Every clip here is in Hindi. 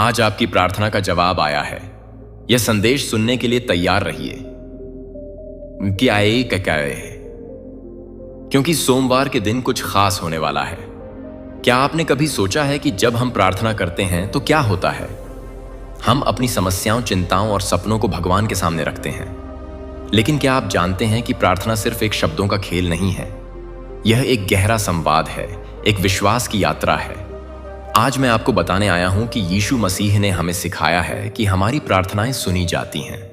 आज आपकी प्रार्थना का जवाब आया है। यह संदेश सुनने के लिए तैयार रहिए। क्या है क्योंकि सोमवार के दिन कुछ खास होने वाला है। क्या आपने कभी सोचा है कि जब हम प्रार्थना करते हैं तो क्या होता है? हम अपनी समस्याओं, चिंताओं और सपनों को भगवान के सामने रखते हैं। लेकिन क्या आप जानते हैं कि प्रार्थना सिर्फ एक शब्दों का खेल नहीं है? यह एक गहरा संवाद है, एक विश्वास की यात्रा है। आज मैं आपको बताने आया हूं कि यीशु मसीह ने हमें सिखाया है कि हमारी प्रार्थनाएं सुनी जाती हैं।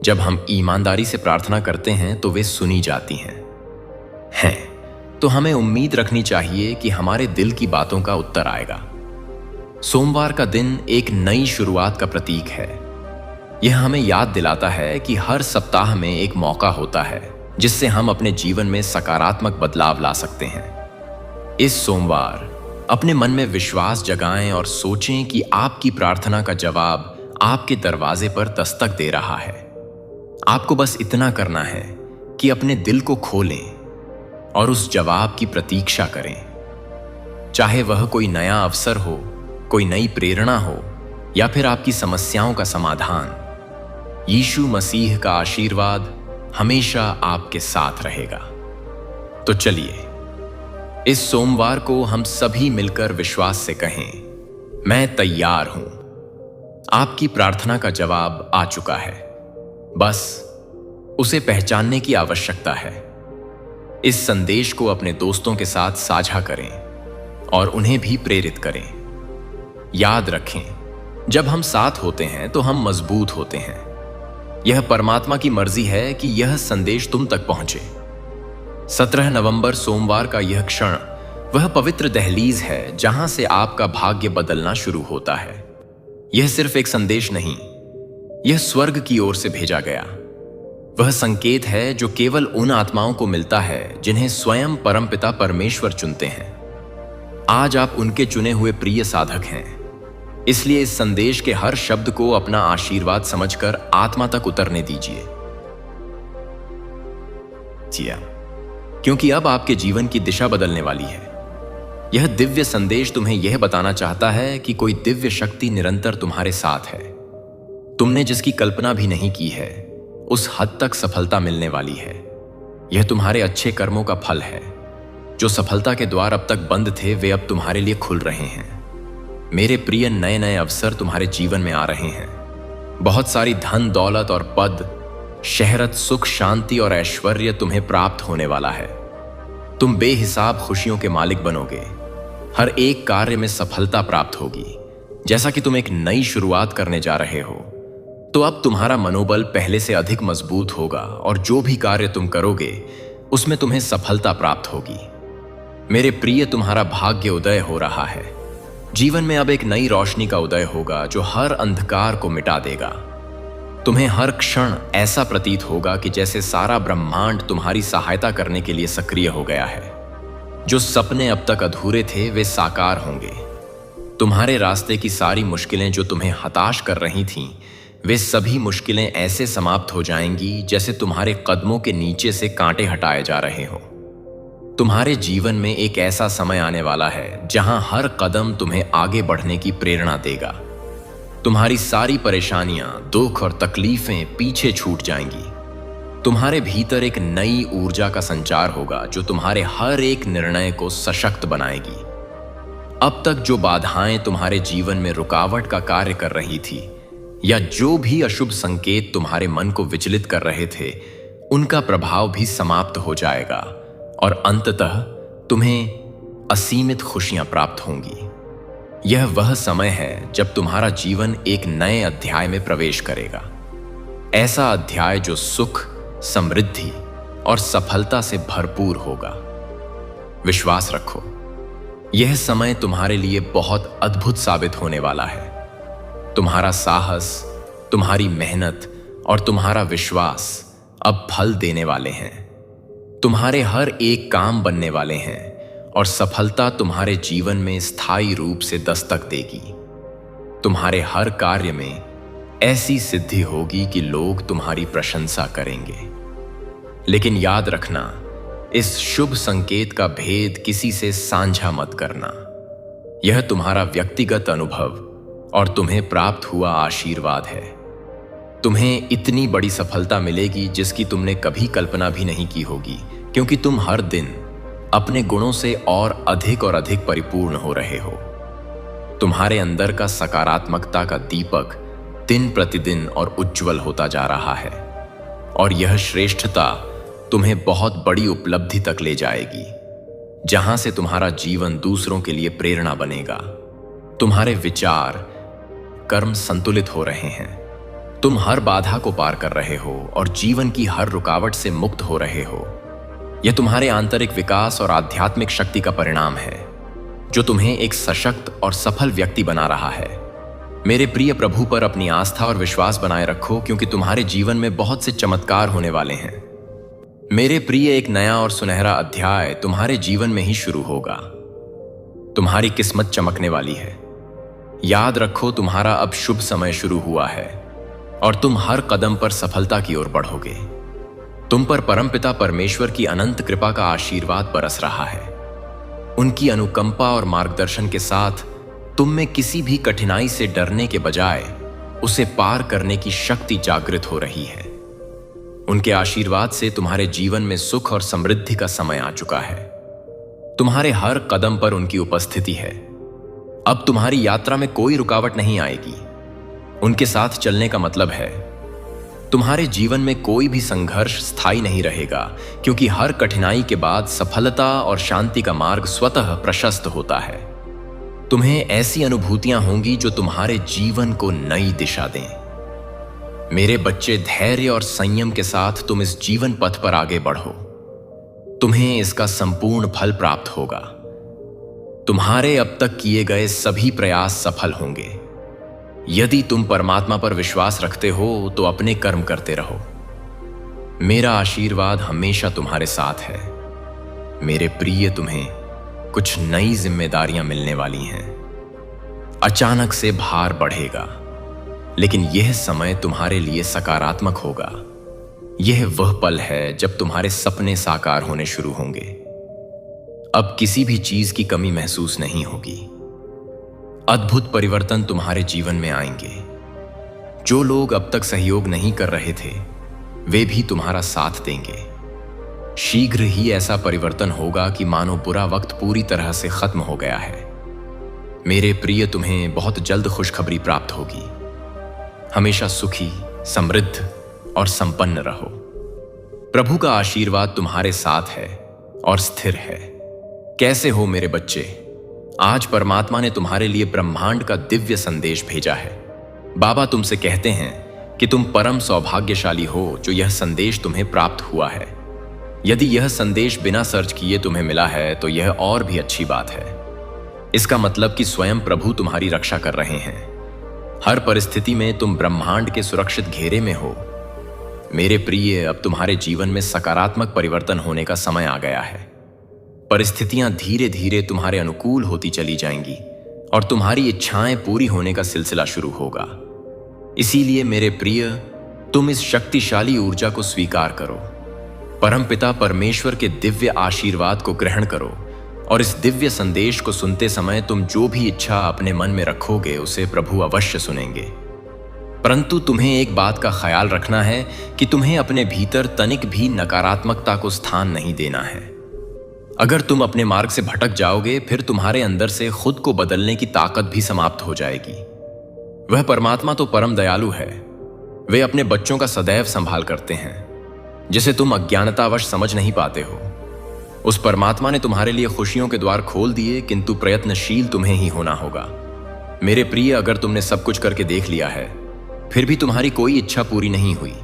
जब हम ईमानदारी से प्रार्थना करते हैं तो वे सुनी जाती हैं। तो हमें उम्मीद रखनी चाहिए कि हमारे दिल की बातों का उत्तर आएगा। सोमवार का दिन एक नई शुरुआत का प्रतीक है। यह हमें याद दिलाता है कि हर सप्ताह में एक मौका होता है जिससे हम अपने जीवन में सकारात्मक बदलाव ला सकते हैं। इस सोमवार अपने मन में विश्वास जगाएं और सोचें कि आपकी प्रार्थना का जवाब आपके दरवाजे पर दस्तक दे रहा है। आपको बस इतना करना है कि अपने दिल को खोलें और उस जवाब की प्रतीक्षा करें। चाहे वह कोई नया अवसर हो, कोई नई प्रेरणा हो या फिर आपकी समस्याओं का समाधान, यीशु मसीह का आशीर्वाद हमेशा आपके साथ रहेगा। तो चलिए इस सोमवार को हम सभी मिलकर विश्वास से कहें, मैं तैयार हूं। आपकी प्रार्थना का जवाब आ चुका है, बस उसे पहचानने की आवश्यकता है। इस संदेश को अपने दोस्तों के साथ साझा करें और उन्हें भी प्रेरित करें। याद रखें, जब हम साथ होते हैं तो हम मजबूत होते हैं। यह परमात्मा की मर्जी है कि यह संदेश तुम तक पहुंचे। 17 नवंबर सोमवार का यह क्षण वह पवित्र दहलीज है जहां से आपका भाग्य बदलना शुरू होता है। यह सिर्फ एक संदेश नहीं, यह स्वर्ग की ओर से भेजा गया वह संकेत है जो केवल उन आत्माओं को मिलता है जिन्हें स्वयं परमपिता परमेश्वर चुनते हैं। आज आप उनके चुने हुए प्रिय साधक हैं। इसलिए इस संदेश के हर शब्द को अपना आशीर्वाद समझकर आत्मा तक उतरने दीजिए। क्योंकि अब आपके जीवन की दिशा बदलने वाली है। यह दिव्य संदेश तुम्हें यह बताना चाहता है कि कोई दिव्य शक्ति निरंतर तुम्हारे साथ है। तुमने जिसकी कल्पना भी नहीं की है उस हद तक सफलता मिलने वाली है। यह तुम्हारे अच्छे कर्मों का फल है। जो सफलता के द्वार अब तक बंद थे वे अब तुम्हारे लिए खुल रहे हैं। मेरे प्रिय, नए नए अवसर तुम्हारे जीवन में आ रहे हैं। बहुत सारी धन, दौलत और पद, शहरत, सुख, शांति और ऐश्वर्य तुम्हें प्राप्त होने वाला है। तुम बेहिसाब खुशियों के मालिक बनोगे। हर एक कार्य में सफलता प्राप्त होगी। जैसा कि तुम एक नई शुरुआत करने जा रहे हो, तो अब तुम्हारा मनोबल पहले से अधिक मजबूत होगा और जो भी कार्य तुम करोगे उसमें तुम्हें सफलता प्राप्त होगी। मेरे प्रिय, तुम्हारा भाग्य उदय हो रहा है। जीवन में अब एक नई रोशनी का उदय होगा जो हर अंधकार को मिटा देगा। तुम्हें हर क्षण ऐसा प्रतीत होगा कि जैसे सारा ब्रह्मांड तुम्हारी सहायता करने के लिए सक्रिय हो गया है। जो सपने अब तक अधूरे थे वे साकार होंगे। तुम्हारे रास्ते की सारी मुश्किलें जो तुम्हें हताश कर रही थीं, वे सभी मुश्किलें ऐसे समाप्त हो जाएंगी जैसे तुम्हारे कदमों के नीचे से कांटे हटाए जा रहे हो। तुम्हारे जीवन में एक ऐसा समय आने वाला है जहां हर कदम तुम्हें आगे बढ़ने की प्रेरणा देगा। तुम्हारी सारी परेशानियां, दुख और तकलीफें पीछे छूट जाएंगी। तुम्हारे भीतर एक नई ऊर्जा का संचार होगा जो तुम्हारे हर एक निर्णय को सशक्त बनाएगी। अब तक जो बाधाएं तुम्हारे जीवन में रुकावट का कार्य कर रही थी या जो भी अशुभ संकेत तुम्हारे मन को विचलित कर रहे थे, उनका प्रभाव भी समाप्त हो जाएगा और अंततः तुम्हें असीमित खुशियां प्राप्त होंगी। यह वह समय है जब तुम्हारा जीवन एक नए अध्याय में प्रवेश करेगा। ऐसा अध्याय जो सुख, समृद्धि और सफलता से भरपूर होगा। विश्वास रखो, यह समय तुम्हारे लिए बहुत अद्भुत साबित होने वाला है। तुम्हारा साहस, तुम्हारी मेहनत और तुम्हारा विश्वास अब फल देने वाले हैं। तुम्हारे हर एक काम बनने वाले हैं और सफलता तुम्हारे जीवन में स्थायी रूप से दस्तक देगी। तुम्हारे हर कार्य में ऐसी सिद्धि होगी कि लोग तुम्हारी प्रशंसा करेंगे। लेकिन याद रखना, इस शुभ संकेत का भेद किसी से साझा मत करना। यह तुम्हारा व्यक्तिगत अनुभव और तुम्हें प्राप्त हुआ आशीर्वाद है। तुम्हें इतनी बड़ी सफलता मिलेगी जिसकी तुमने कभी कल्पना भी नहीं की होगी, क्योंकि तुम हर दिन अपने गुणों से और अधिक परिपूर्ण हो रहे हो। तुम्हारे अंदर का सकारात्मकता का दीपक दिन प्रतिदिन और उज्जवल होता जा रहा है, और यह श्रेष्ठता तुम्हें बहुत बड़ी उपलब्धि तक ले जाएगी, जहां से तुम्हारा जीवन दूसरों के लिए प्रेरणा बनेगा। तुम्हारे विचार, कर्म संतुलित हो रहे हैं। तुम हर बाधा को पार कर रहे हो और जीवन की हर रुकावट से मुक्त हो रहे हो। यह तुम्हारे आंतरिक विकास और आध्यात्मिक शक्ति का परिणाम है, जो तुम्हें एक सशक्त और सफल व्यक्ति बना रहा है। मेरे प्रिय प्रभु पर अपनी आस्था और विश्वास बनाए रखो, क्योंकि तुम्हारे जीवन में बहुत से चमत्कार होने वाले हैं। मेरे प्रिय, एक नया और सुनहरा अध्याय तुम्हारे जीवन में ही शुरू होगा। तुम्हारी किस्मत चमकने वाली है। याद रखो, तुम्हारा अब शुभ समय शुरू हुआ है और तुम हर कदम पर सफलता की ओर बढ़ोगे। तुम पर परमपिता परमेश्वर की अनंत कृपा का आशीर्वाद बरस रहा है। उनकी अनुकंपा और मार्गदर्शन के साथ तुम में किसी भी कठिनाई से डरने के बजाय उसे पार करने की शक्ति जागृत हो रही है। उनके आशीर्वाद से तुम्हारे जीवन में सुख और समृद्धि का समय आ चुका है। तुम्हारे हर कदम पर उनकी उपस्थिति है। अब तुम्हारी यात्रा में कोई रुकावट नहीं आएगी। उनके साथ चलने का मतलब है तुम्हारे जीवन में कोई भी संघर्ष स्थायी नहीं रहेगा, क्योंकि हर कठिनाई के बाद सफलता और शांति का मार्ग स्वतः प्रशस्त होता है। तुम्हें ऐसी अनुभूतियां होंगी जो तुम्हारे जीवन को नई दिशा दें। मेरे बच्चे, धैर्य और संयम के साथ तुम इस जीवन पथ पर आगे बढ़ो। तुम्हें इसका संपूर्ण फल प्राप्त होगा। तुम्हारे अब तक किए गए सभी प्रयास सफल होंगे। यदि तुम परमात्मा पर विश्वास रखते हो तो अपने कर्म करते रहो। मेरा आशीर्वाद हमेशा तुम्हारे साथ है। मेरे प्रिय, तुम्हें कुछ नई जिम्मेदारियां मिलने वाली हैं। अचानक से भार बढ़ेगा, लेकिन यह समय तुम्हारे लिए सकारात्मक होगा। यह वह पल है जब तुम्हारे सपने साकार होने शुरू होंगे। अब किसी भी चीज की कमी महसूस नहीं होगी। अद्भुत परिवर्तन तुम्हारे जीवन में आएंगे। जो लोग अब तक सहयोग नहीं कर रहे थे, वे भी तुम्हारा साथ देंगे। शीघ्र ही ऐसा परिवर्तन होगा कि मानो बुरा वक्त पूरी तरह से खत्म हो गया है। मेरे प्रिय, तुम्हें बहुत जल्द खुशखबरी प्राप्त होगी। हमेशा सुखी, समृद्ध और संपन्न रहो। प्रभु का आशीर्वाद तुम्हारे साथ है और स्थिर है। कैसे हो मेरे बच्चे? आज परमात्मा ने तुम्हारे लिए ब्रह्मांड का दिव्य संदेश भेजा है। बाबा तुमसे कहते हैं कि तुम परम सौभाग्यशाली हो जो यह संदेश तुम्हें प्राप्त हुआ है। यदि यह संदेश बिना सर्च किए तुम्हें मिला है तो यह और भी अच्छी बात है। इसका मतलब कि स्वयं प्रभु तुम्हारी रक्षा कर रहे हैं। हर परिस्थिति में तुम ब्रह्मांड के सुरक्षित घेरे में हो। मेरे प्रिय, अब तुम्हारे जीवन में सकारात्मक परिवर्तन होने का समय आ गया है। परिस्थितियां धीरे धीरे तुम्हारे अनुकूल होती चली जाएंगी और तुम्हारी इच्छाएं पूरी होने का सिलसिला शुरू होगा। इसीलिए मेरे प्रिय, तुम इस शक्तिशाली ऊर्जा को स्वीकार करो। परमपिता परमेश्वर के दिव्य आशीर्वाद को ग्रहण करो और इस दिव्य संदेश को सुनते समय तुम जो भी इच्छा अपने मन में रखोगे उसे प्रभु अवश्य सुनेंगे। परंतु तुम्हें एक बात का ख्याल रखना है कि तुम्हें अपने भीतर तनिक भी नकारात्मकता को स्थान नहीं देना है। अगर तुम अपने मार्ग से भटक जाओगे, फिर तुम्हारे अंदर से खुद को बदलने की ताकत भी समाप्त हो जाएगी। वह परमात्मा तो परम दयालु है। वे अपने बच्चों का सदैव संभाल करते हैं, जिसे तुम अज्ञानतावश समझ नहीं पाते हो। उस परमात्मा ने तुम्हारे लिए खुशियों के द्वार खोल दिए, किंतु प्रयत्नशील तुम्हें ही होना होगा। मेरे प्रिय, अगर तुमने सब कुछ करके देख लिया है, फिर भी तुम्हारी कोई इच्छा पूरी नहीं हुई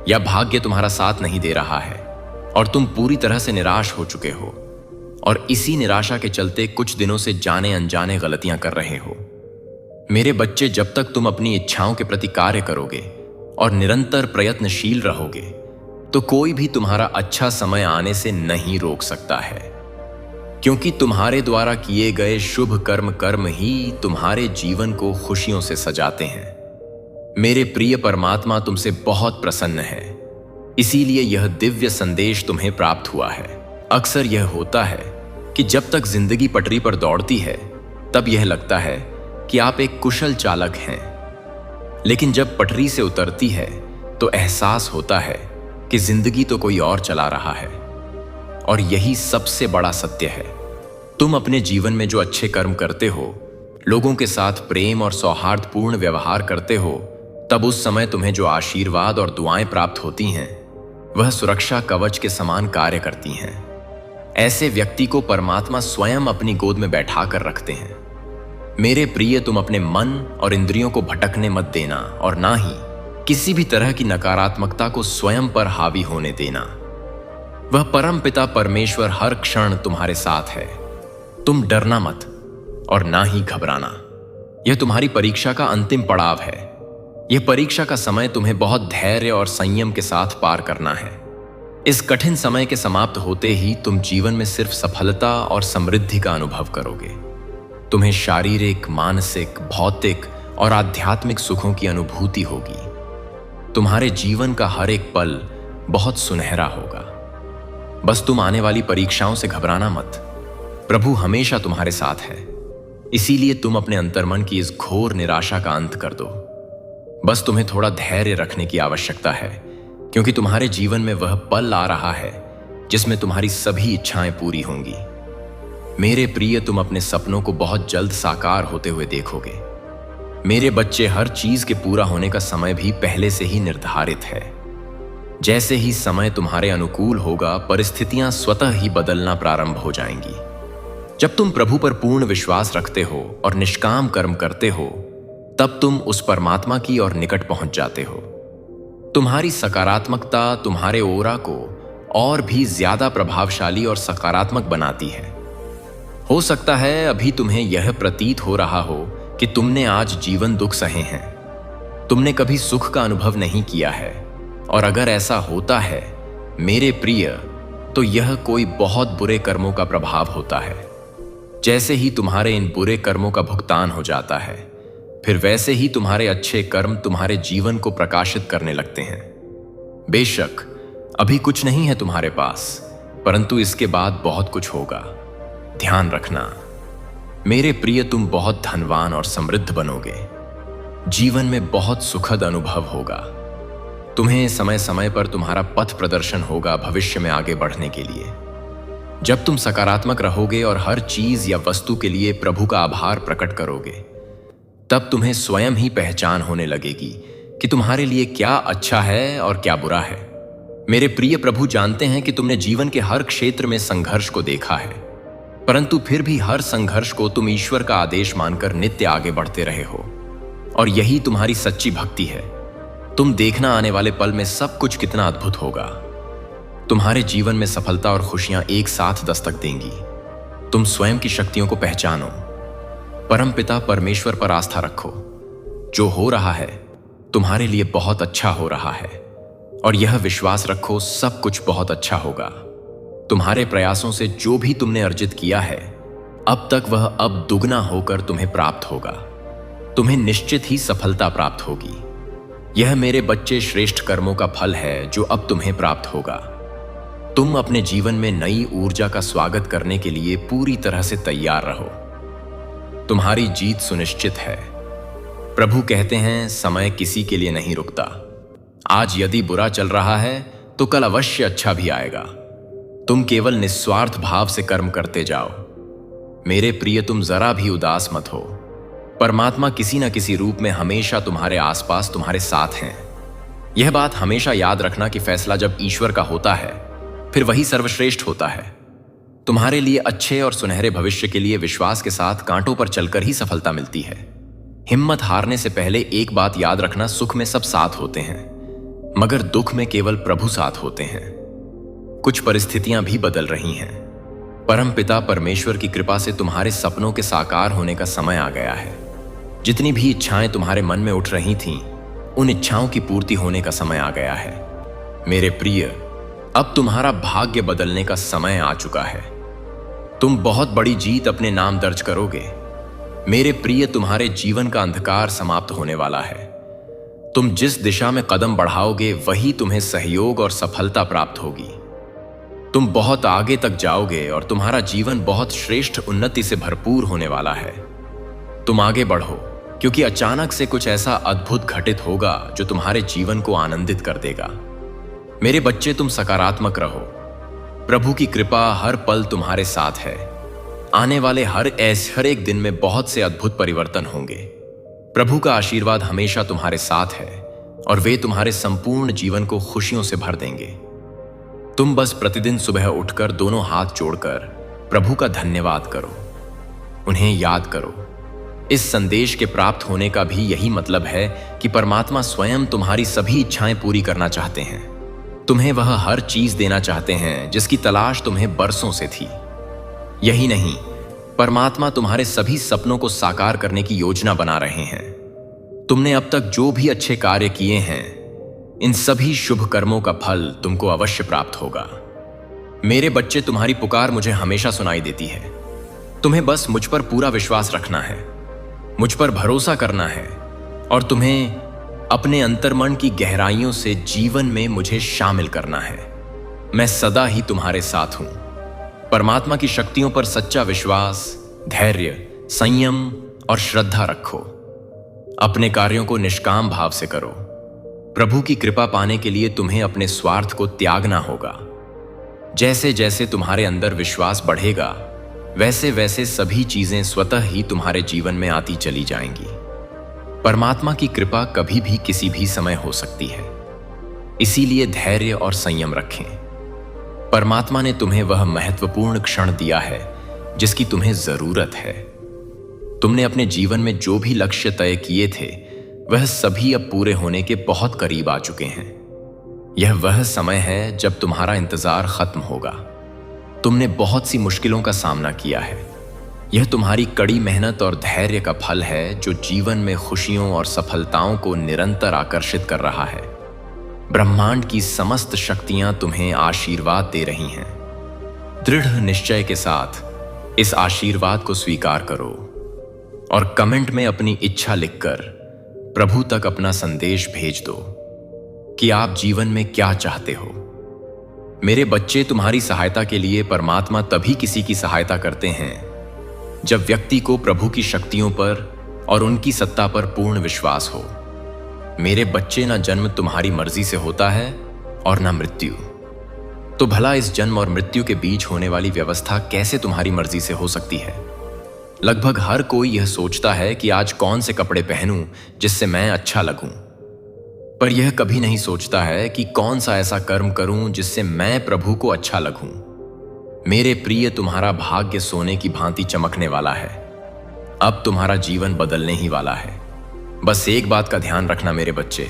या भाग्य तुम्हारा साथ नहीं दे रहा है और तुम पूरी तरह से निराश हो चुके हो और इसी निराशा के चलते कुछ दिनों से जाने अनजाने गलतियां कर रहे हो, मेरे बच्चे, जब तक तुम अपनी इच्छाओं के प्रति कार्य करोगे और निरंतर प्रयत्नशील रहोगे तो कोई भी तुम्हारा अच्छा समय आने से नहीं रोक सकता है, क्योंकि तुम्हारे द्वारा किए गए शुभ कर्म ही तुम्हारे जीवन को खुशियों से सजाते हैं। मेरे प्रिय, परमात्मा तुमसे बहुत प्रसन्न है, इसीलिए यह दिव्य संदेश तुम्हें प्राप्त हुआ है। अक्सर यह होता है कि जब तक जिंदगी पटरी पर दौड़ती है तब यह लगता है कि आप एक कुशल चालक हैं, लेकिन जब पटरी से उतरती है तो एहसास होता है कि जिंदगी तो कोई और चला रहा है। और यही सबसे बड़ा सत्य है। तुम अपने जीवन में जो अच्छे कर्म करते हो, लोगों के साथ प्रेम और सौहार्दपूर्ण व्यवहार करते हो, तब उस समय तुम्हें जो आशीर्वाद और दुआएं प्राप्त होती हैं, वह सुरक्षा कवच के समान कार्य करती हैं। ऐसे व्यक्ति को परमात्मा स्वयं अपनी गोद में बैठा कर रखते हैं। मेरे प्रिय, तुम अपने मन और इंद्रियों को भटकने मत देना और ना ही किसी भी तरह की नकारात्मकता को स्वयं पर हावी होने देना। वह परमपिता परमेश्वर हर क्षण तुम्हारे साथ है। तुम डरना मत और ना ही घबराना। यह तुम्हारी परीक्षा का अंतिम पड़ाव है। यह परीक्षा का समय तुम्हें बहुत धैर्य और संयम के साथ पार करना है। इस कठिन समय के समाप्त होते ही तुम जीवन में सिर्फ सफलता और समृद्धि का अनुभव करोगे। तुम्हें शारीरिक, मानसिक, भौतिक और आध्यात्मिक सुखों की अनुभूति होगी। तुम्हारे जीवन का हर एक पल बहुत सुनहरा होगा। बस तुम आने वाली परीक्षाओं से घबराना मत। प्रभु हमेशा तुम्हारे साथ है। इसीलिए तुम अपने अंतर्मन की इस घोर निराशा का अंत कर दो। बस तुम्हें थोड़ा धैर्य रखने की आवश्यकता है, क्योंकि तुम्हारे जीवन में वह पल आ रहा है जिसमें तुम्हारी सभी इच्छाएं पूरी होंगी। मेरे प्रिय, तुम अपने सपनों को बहुत जल्द साकार होते हुए देखोगे। मेरे बच्चे, हर चीज के पूरा होने का समय भी पहले से ही निर्धारित है। जैसे ही समय तुम्हारे अनुकूल होगा, परिस्थितियां स्वतः ही बदलना प्रारंभ हो जाएंगी। जब तुम प्रभु पर पूर्ण विश्वास रखते हो और निष्काम कर्म करते हो, तब तुम उस परमात्मा की ओर निकट पहुंच जाते हो। तुम्हारी सकारात्मकता तुम्हारे ओरा को और भी ज्यादा प्रभावशाली और सकारात्मक बनाती है। हो सकता है अभी तुम्हें यह प्रतीत हो रहा हो कि तुमने आज जीवन दुख सहे हैं, तुमने कभी सुख का अनुभव नहीं किया है। और अगर ऐसा होता है मेरे प्रिय, तो यह कोई बहुत बुरे कर्मों का प्रभाव होता है। जैसे ही तुम्हारे इन बुरे कर्मों का भुगतान हो जाता है, फिर वैसे ही तुम्हारे अच्छे कर्म तुम्हारे जीवन को प्रकाशित करने लगते हैं। बेशक अभी कुछ नहीं है तुम्हारे पास, परंतु इसके बाद बहुत कुछ होगा। ध्यान रखना मेरे प्रिय, तुम बहुत धनवान और समृद्ध बनोगे। जीवन में बहुत सुखद अनुभव होगा। तुम्हें समय समय पर तुम्हारा पथ प्रदर्शन होगा भविष्य में आगे बढ़ने के लिए। जब तुम सकारात्मक रहोगे और हर चीज या वस्तु के लिए प्रभु का आभार प्रकट करोगे, तब तुम्हें स्वयं ही पहचान होने लगेगी कि तुम्हारे लिए क्या अच्छा है और क्या बुरा है। मेरे प्रिय, प्रभु जानते हैं कि तुमने जीवन के हर क्षेत्र में संघर्ष को देखा है, परंतु फिर भी हर संघर्ष को तुम ईश्वर का आदेश मानकर नित्य आगे बढ़ते रहे हो। और यही तुम्हारी सच्ची भक्ति है। तुम देखना आने वाले पल में सब कुछ कितना अद्भुत होगा। तुम्हारे जीवन में सफलता और खुशियां एक साथ दस्तक देंगी। तुम स्वयं की शक्तियों को पहचानो। परमपिता परमेश्वर पर आस्था रखो। जो हो रहा है तुम्हारे लिए बहुत अच्छा हो रहा है, और यह विश्वास रखो सब कुछ बहुत अच्छा होगा। तुम्हारे प्रयासों से जो भी तुमने अर्जित किया है अब तक, वह अब दुगना होकर तुम्हें प्राप्त होगा। तुम्हें निश्चित ही सफलता प्राप्त होगी। यह मेरे बच्चे श्रेष्ठ कर्मों का फल है जो अब तुम्हें प्राप्त होगा। तुम अपने जीवन में नई ऊर्जा का स्वागत करने के लिए पूरी तरह से तैयार रहो। तुम्हारी जीत सुनिश्चित है। प्रभु कहते हैं, समय किसी के लिए नहीं रुकता। आज यदि बुरा चल रहा है तो कल अवश्य अच्छा भी आएगा। तुम केवल निस्वार्थ भाव से कर्म करते जाओ। मेरे प्रिय, तुम जरा भी उदास मत हो। परमात्मा किसी न किसी रूप में हमेशा तुम्हारे आसपास तुम्हारे साथ हैं। यह बात हमेशा याद रखना कि फैसला जब ईश्वर का होता है, फिर वही सर्वश्रेष्ठ होता है। तुम्हारे लिए अच्छे और सुनहरे भविष्य के लिए विश्वास के साथ कांटों पर चलकर ही सफलता मिलती है। हिम्मत हारने से पहले एक बात याद रखना, सुख में सब साथ होते हैं, मगर दुख में केवल प्रभु साथ होते हैं। कुछ परिस्थितियां भी बदल रही हैं। परमपिता परमेश्वर की कृपा से तुम्हारे सपनों के साकार होने का समय आ गया है। जितनी भी इच्छाएं तुम्हारे मन में उठ रही थीं, उन इच्छाओं की पूर्ति होने का समय आ गया है। मेरे प्रिय, अब तुम्हारा भाग्य बदलने का समय आ चुका है। तुम बहुत बड़ी जीत अपने नाम दर्ज करोगे। मेरे प्रिय, तुम्हारे जीवन का अंधकार समाप्त होने वाला है। तुम जिस दिशा में कदम बढ़ाओगे वही तुम्हें सहयोग और सफलता प्राप्त होगी। तुम बहुत आगे तक जाओगे और तुम्हारा जीवन बहुत श्रेष्ठ उन्नति से भरपूर होने वाला है। तुम आगे बढ़ो, क्योंकि अचानक से कुछ ऐसा अद्भुत घटित होगा जो तुम्हारे जीवन को आनंदित कर देगा। मेरे बच्चे, तुम सकारात्मक रहो। प्रभु की कृपा हर पल तुम्हारे साथ है। आने वाले हर एक दिन में बहुत से अद्भुत परिवर्तन होंगे। प्रभु का आशीर्वाद हमेशा तुम्हारे साथ है और वे तुम्हारे संपूर्ण जीवन को खुशियों से भर देंगे। तुम बस प्रतिदिन सुबह उठकर दोनों हाथ जोड़कर प्रभु का धन्यवाद करो, उन्हें याद करो। इस संदेश के प्राप्त होने का भी यही मतलब है कि परमात्मा स्वयं तुम्हारी सभी इच्छाएं पूरी करना चाहते हैं। तुम्हें वह हर चीज देना चाहते हैं जिसकी तलाश तुम्हें बरसों से थी। यही नहीं, परमात्मा तुम्हारे सभी सपनों को साकार करने की योजना बना रहे हैं। तुमने अब तक जो भी अच्छे कार्य किए हैं, इन सभी शुभ कर्मों का फल तुमको अवश्य प्राप्त होगा। मेरे बच्चे, तुम्हारी पुकार मुझे हमेशा सुनाई देती है। तुम्हें बस मुझ पर पूरा विश्वास रखना है, मुझ पर भरोसा करना है और तुम्हें अपने अंतर्मन की गहराइयों से जीवन में मुझे शामिल करना है। मैं सदा ही तुम्हारे साथ हूं। परमात्मा की शक्तियों पर सच्चा विश्वास, धैर्य, संयम और श्रद्धा रखो। अपने कार्यों को निष्काम भाव से करो। प्रभु की कृपा पाने के लिए तुम्हें अपने स्वार्थ को त्यागना होगा। जैसे जैसे तुम्हारे अंदर विश्वास बढ़ेगा, वैसे वैसे सभी चीजें स्वतः ही तुम्हारे जीवन में आती चली जाएंगी। परमात्मा की कृपा कभी भी किसी भी समय हो सकती है, इसीलिए धैर्य और संयम रखें। परमात्मा ने तुम्हें वह महत्वपूर्ण क्षण दिया है जिसकी तुम्हें जरूरत है। तुमने अपने जीवन में जो भी लक्ष्य तय किए थे, वह सभी अब पूरे होने के बहुत करीब आ चुके हैं। यह वह समय है जब तुम्हारा इंतजार खत्म होगा। तुमने बहुत सी मुश्किलों का सामना किया है। यह तुम्हारी कड़ी मेहनत और धैर्य का फल है जो जीवन में खुशियों और सफलताओं को निरंतर आकर्षित कर रहा है। ब्रह्मांड की समस्त शक्तियां तुम्हें आशीर्वाद दे रही हैं। दृढ़ निश्चय के साथ इस आशीर्वाद को स्वीकार करो और कमेंट में अपनी इच्छा लिखकर प्रभु तक अपना संदेश भेज दो कि आप जीवन में क्या चाहते हो। मेरे बच्चे, तुम्हारी सहायता के लिए परमात्मा तभी किसी की सहायता करते हैं जब व्यक्ति को प्रभु की शक्तियों पर और उनकी सत्ता पर पूर्ण विश्वास हो। मेरे बच्चे, ना जन्म तुम्हारी मर्जी से होता है और ना मृत्यु। तो भला इस जन्म और मृत्यु के बीच होने वाली व्यवस्था कैसे तुम्हारी मर्जी से हो सकती है? लगभग हर कोई यह सोचता है कि आज कौन से कपड़े पहनूं जिससे मैं अच्छा लगूं, पर यह कभी नहीं सोचता है कि कौन सा ऐसा कर्म करूं जिससे मैं प्रभु को अच्छा लगूं। मेरे प्रिय, तुम्हारा भाग्य सोने की भांति चमकने वाला है। अब तुम्हारा जीवन बदलने ही वाला है। बस एक बात का ध्यान रखना मेरे बच्चे,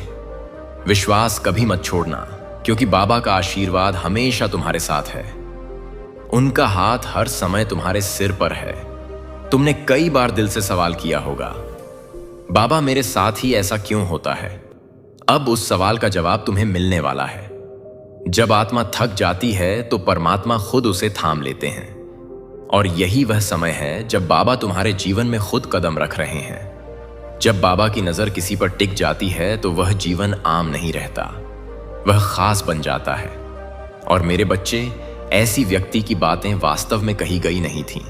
विश्वास कभी मत छोड़ना, क्योंकि बाबा का आशीर्वाद हमेशा तुम्हारे साथ है। उनका हाथ हर समय तुम्हारे सिर पर है। तुमने कई बार दिल से सवाल किया होगा, बाबा मेरे साथ ही ऐसा क्यों होता है? अब उस सवाल का जवाब तुम्हें मिलने वाला है। जब आत्मा थक जाती है तो परमात्मा खुद उसे थाम लेते हैं, और यही वह समय है जब बाबा तुम्हारे जीवन में खुद कदम रख रहे हैं। जब बाबा की नजर किसी पर टिक जाती है तो वह जीवन आम नहीं रहता, वह खास बन जाता है। और मेरे बच्चे, ऐसी व्यक्ति की बातें वास्तव में कही गई नहीं थीं।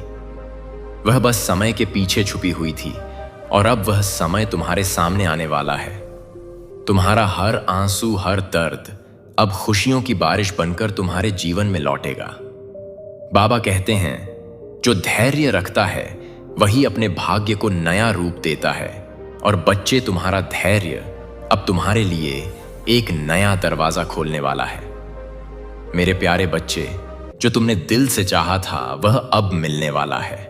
वह बस समय के पीछे छुपी हुई थी, और अब वह समय तुम्हारे सामने आने वाला है। तुम्हारा हर आंसू, हर दर्द अब खुशियों की बारिश बनकर तुम्हारे जीवन में लौटेगा। बाबा कहते हैं, जो धैर्य रखता है वही अपने भाग्य को नया रूप देता है। और बच्चे, तुम्हारा धैर्य अब तुम्हारे लिए एक नया दरवाजा खोलने वाला है। मेरे प्यारे बच्चे, जो तुमने दिल से चाहा था वह अब मिलने वाला है,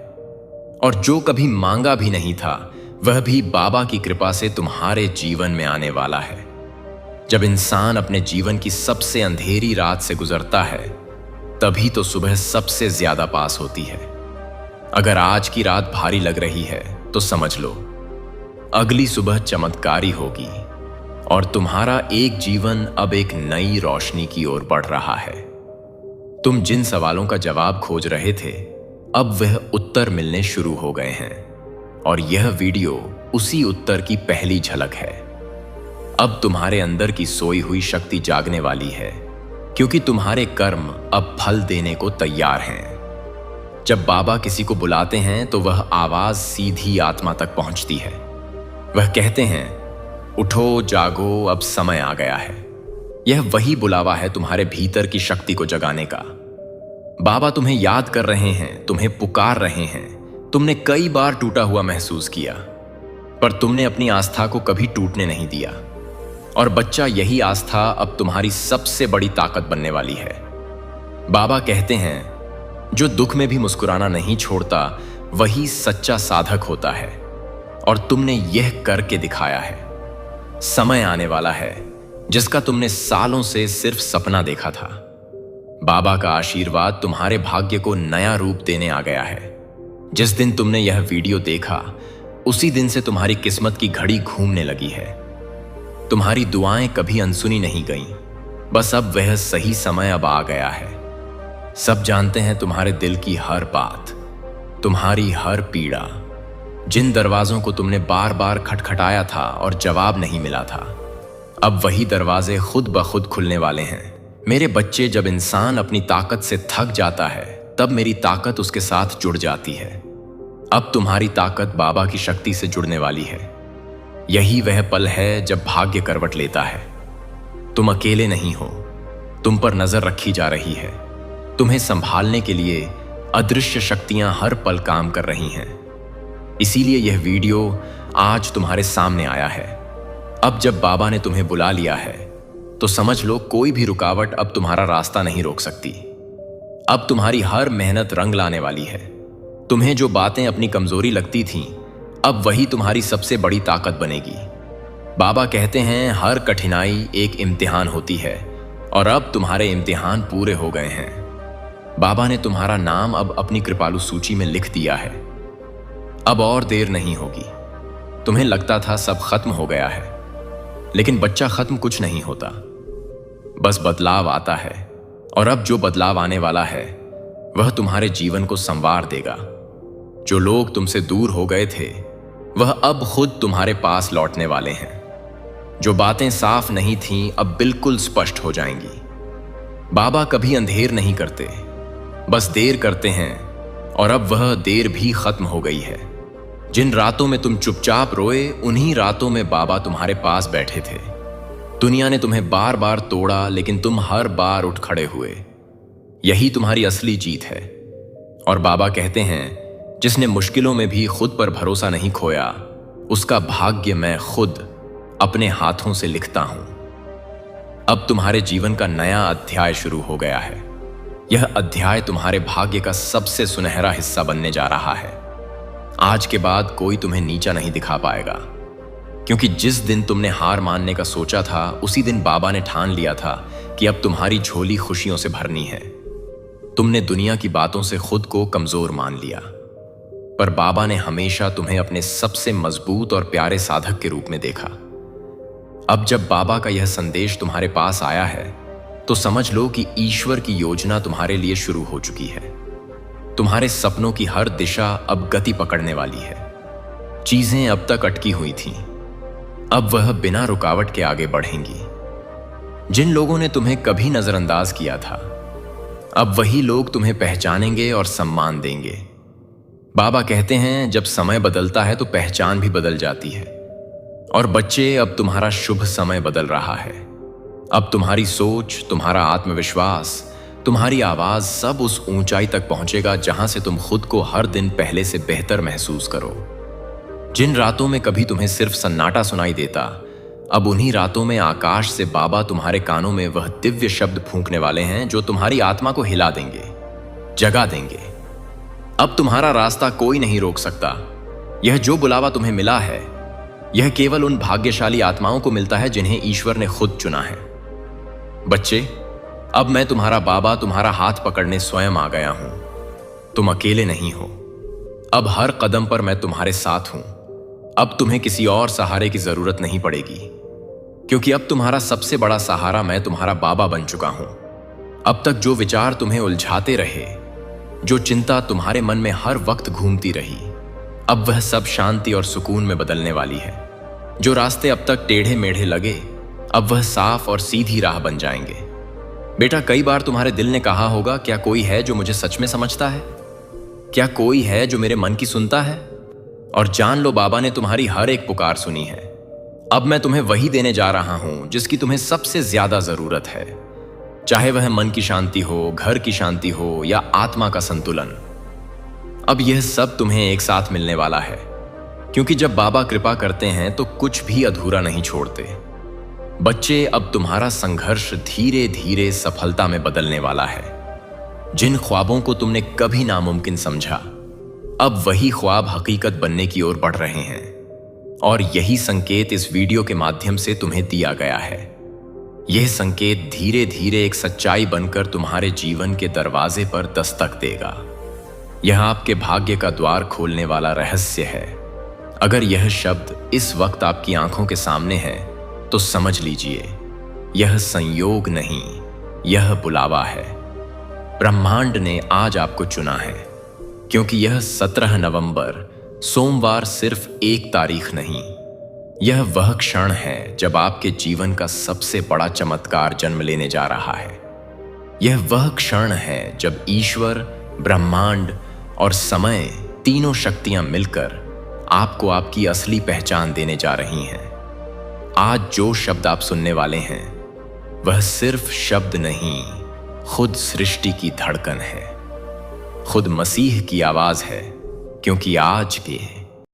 और जो कभी मांगा भी नहीं था वह भी बाबा की कृपा से तुम्हारे जीवन में आने वाला है। जब इंसान अपने जीवन की सबसे अंधेरी रात से गुजरता है, तभी तो सुबह सबसे ज्यादा पास होती है। अगर आज की रात भारी लग रही है तो समझ लो, अगली सुबह चमत्कारी होगी और तुम्हारा एक जीवन अब एक नई रोशनी की ओर बढ़ रहा है। तुम जिन सवालों का जवाब खोज रहे थे, अब वह उत्तर मिलने शुरू हो गए हैं, और यह वीडियो उसी उत्तर की पहली झलक है। अब तुम्हारे अंदर की सोई हुई शक्ति जागने वाली है, क्योंकि तुम्हारे कर्म अब फल देने को तैयार हैं। जब बाबा किसी को बुलाते हैं तो वह आवाज सीधी आत्मा तक पहुंचती है। वह कहते हैं, उठो, जागो, अब समय आ गया है। यह वही बुलावा है तुम्हारे भीतर की शक्ति को जगाने का। बाबा तुम्हें याद कर रहे हैं, तुम्हें पुकार रहे हैं। तुमने कई बार टूटा हुआ महसूस किया, पर तुमने अपनी आस्था को कभी टूटने नहीं दिया। और बच्चा, यही आस्था अब तुम्हारी सबसे बड़ी ताकत बनने वाली है। बाबा कहते हैं, जो दुख में भी मुस्कुराना नहीं छोड़ता वही सच्चा साधक होता है। और तुमने यह करके दिखाया है। समय आने वाला है जिसका तुमने सालों से सिर्फ सपना देखा था। बाबा का आशीर्वाद तुम्हारे भाग्य को नया रूप देने आ गया है। जिस दिन तुमने यह वीडियो देखा, उसी दिन से तुम्हारी किस्मत की घड़ी घूमने लगी है। तुम्हारी दुआएं कभी अनसुनी नहीं गईं, बस अब वह सही समय अब आ गया है। सब जानते हैं तुम्हारे दिल की हर बात, तुम्हारी हर पीड़ा। जिन दरवाजों को तुमने बार बार खटखटाया था और जवाब नहीं मिला था, अब वही दरवाजे खुद ब खुद खुलने वाले हैं। मेरे बच्चे, जब इंसान अपनी ताकत से थक जाता है, तब मेरी ताकत उसके साथ जुड़ जाती है। अब तुम्हारी ताकत बाबा की शक्ति से जुड़ने वाली है। यही वह पल है जब भाग्य करवट लेता है। तुम अकेले नहीं हो, तुम पर नजर रखी जा रही है। तुम्हें संभालने के लिए अदृश्य शक्तियां हर पल काम कर रही हैं। इसीलिए यह वीडियो आज तुम्हारे सामने आया है। अब जब बाबा ने तुम्हें बुला लिया है, तो समझ लो कोई भी रुकावट अब तुम्हारा रास्ता नहीं रोक सकती। अब तुम्हारी हर मेहनत रंग लाने वाली है। तुम्हें जो बातें अपनी कमजोरी लगती थीं, अब वही तुम्हारी सबसे बड़ी ताकत बनेगी। बाबा कहते हैं, हर कठिनाई एक इम्तिहान होती है, और अब तुम्हारे इम्तिहान पूरे हो गए हैं। बाबा ने तुम्हारा नाम अब अपनी कृपालु सूची में लिख दिया है। अब और देर नहीं होगी। तुम्हें लगता था सब खत्म हो गया है, लेकिन बच्चा, खत्म कुछ नहीं होता, बस बदलाव आता है। और अब जो बदलाव आने वाला है, वह तुम्हारे जीवन को संवार देगा। जो लोग तुमसे दूर हो गए थे, वह अब खुद तुम्हारे पास लौटने वाले हैं। जो बातें साफ नहीं थीं, अब बिल्कुल स्पष्ट हो जाएंगी। बाबा कभी अंधेर नहीं करते, बस देर करते हैं, और अब वह देर भी खत्म हो गई है। जिन रातों में तुम चुपचाप रोए, उन्हीं रातों में बाबा तुम्हारे पास बैठे थे। दुनिया ने तुम्हें बार बार तोड़ा, लेकिन तुम हर बार उठ खड़े हुए। यही तुम्हारी असली जीत है। और बाबा कहते हैं, जिसने मुश्किलों में भी खुद पर भरोसा नहीं खोया, उसका भाग्य मैं खुद अपने हाथों से लिखता हूं। अब तुम्हारे जीवन का नया अध्याय शुरू हो गया है। यह अध्याय तुम्हारे भाग्य का सबसे सुनहरा हिस्सा बनने जा रहा है। आज के बाद कोई तुम्हें नीचा नहीं दिखा पाएगा, क्योंकि जिस दिन तुमने हार मानने का सोचा था, उसी दिन बाबा ने ठान लिया था कि अब तुम्हारी झोली खुशियों से भरनी है। तुमने दुनिया की बातों से खुद को कमजोर मान लिया, पर बाबा ने हमेशा तुम्हें अपने सबसे मजबूत और प्यारे साधक के रूप में देखा। अब जब बाबा का यह संदेश तुम्हारे पास आया है, तो समझ लो कि ईश्वर की योजना तुम्हारे लिए शुरू हो चुकी है। तुम्हारे सपनों की हर दिशा अब गति पकड़ने वाली है। चीजें अब तक अटकी हुई थीं, अब वह बिना रुकावट के आगे बढ़ेंगी। जिन लोगों ने तुम्हें कभी नजरअंदाज किया था, अब वही लोग तुम्हें पहचानेंगे और सम्मान देंगे। बाबा कहते हैं, जब समय बदलता है तो पहचान भी बदल जाती है। और बच्चे, अब तुम्हारा शुभ समय बदल रहा है। अब तुम्हारी सोच, तुम्हारा आत्मविश्वास, तुम्हारी आवाज सब उस ऊंचाई तक पहुंचेगा जहां से तुम खुद को हर दिन पहले से बेहतर महसूस करो। जिन रातों में कभी तुम्हें सिर्फ सन्नाटा सुनाई देता, अब उन्हीं रातों में आकाश से बाबा तुम्हारे कानों में वह दिव्य शब्द फूंकने वाले हैं जो तुम्हारी आत्मा को हिला देंगे, जगा देंगे। अब तुम्हारा रास्ता कोई नहीं रोक सकता। यह जो बुलावा तुम्हें मिला है, यह केवल उन भाग्यशाली आत्माओं को मिलता है जिन्हें ईश्वर ने खुद चुना है। बच्चे, अब मैं तुम्हारा बाबा तुम्हारा हाथ पकड़ने स्वयं आ गया हूं। तुम अकेले नहीं हो। अब हर कदम पर मैं तुम्हारे साथ हूं। अब तुम्हें किसी और सहारे की जरूरत नहीं पड़ेगी, क्योंकि अब तुम्हारा सबसे बड़ा सहारा मैं तुम्हारा बाबा बन चुका हूं। अब तक जो विचार तुम्हें उलझाते रहे, जो चिंता तुम्हारे मन में हर वक्त घूमती रही, अब वह सब शांति और सुकून में बदलने वाली है। जो रास्ते अब तक टेढ़े मेढ़े लगे, अब वह साफ और सीधी राह बन जाएंगे। बेटा, कई बार तुम्हारे दिल ने कहा होगा, क्या कोई है जो मुझे सच में समझता है? क्या कोई है जो मेरे मन की सुनता है? और जान लो, बाबा ने तुम्हारी हर एक पुकार सुनी है। अब मैं तुम्हें वही देने जा रहा हूं जिसकी तुम्हें सबसे ज्यादा जरूरत है, चाहे वह मन की शांति हो, घर की शांति हो या आत्मा का संतुलन। अब यह सब तुम्हें एक साथ मिलने वाला है, क्योंकि जब बाबा कृपा करते हैं तो कुछ भी अधूरा नहीं छोड़ते। बच्चे, अब तुम्हारा संघर्ष धीरे धीरे सफलता में बदलने वाला है। जिन ख्वाबों को तुमने कभी नामुमकिन समझा, अब वही ख्वाब हकीकत बनने की ओर बढ़ रहे हैं। और यही संकेत इस वीडियो के माध्यम से तुम्हें दिया गया है। यह संकेत धीरे धीरे एक सच्चाई बनकर तुम्हारे जीवन के दरवाजे पर दस्तक देगा। यह आपके भाग्य का द्वार खोलने वाला रहस्य है। अगर यह शब्द इस वक्त आपकी आंखों के सामने है तो समझ लीजिए, यह संयोग नहीं, यह बुलावा है। ब्रह्मांड ने आज आपको चुना है, क्योंकि यह 17 नवंबर सोमवार सिर्फ एक तारीख नहीं, यह वह क्षण है जब आपके जीवन का सबसे बड़ा चमत्कार जन्म लेने जा रहा है। यह वह क्षण है जब ईश्वर, ब्रह्मांड और समय, तीनों शक्तियां मिलकर आपको आपकी असली पहचान देने जा रही हैं। आज जो शब्द आप सुनने वाले हैं वह सिर्फ शब्द नहीं, खुद सृष्टि की धड़कन है, खुद मसीह की आवाज है, क्योंकि आज के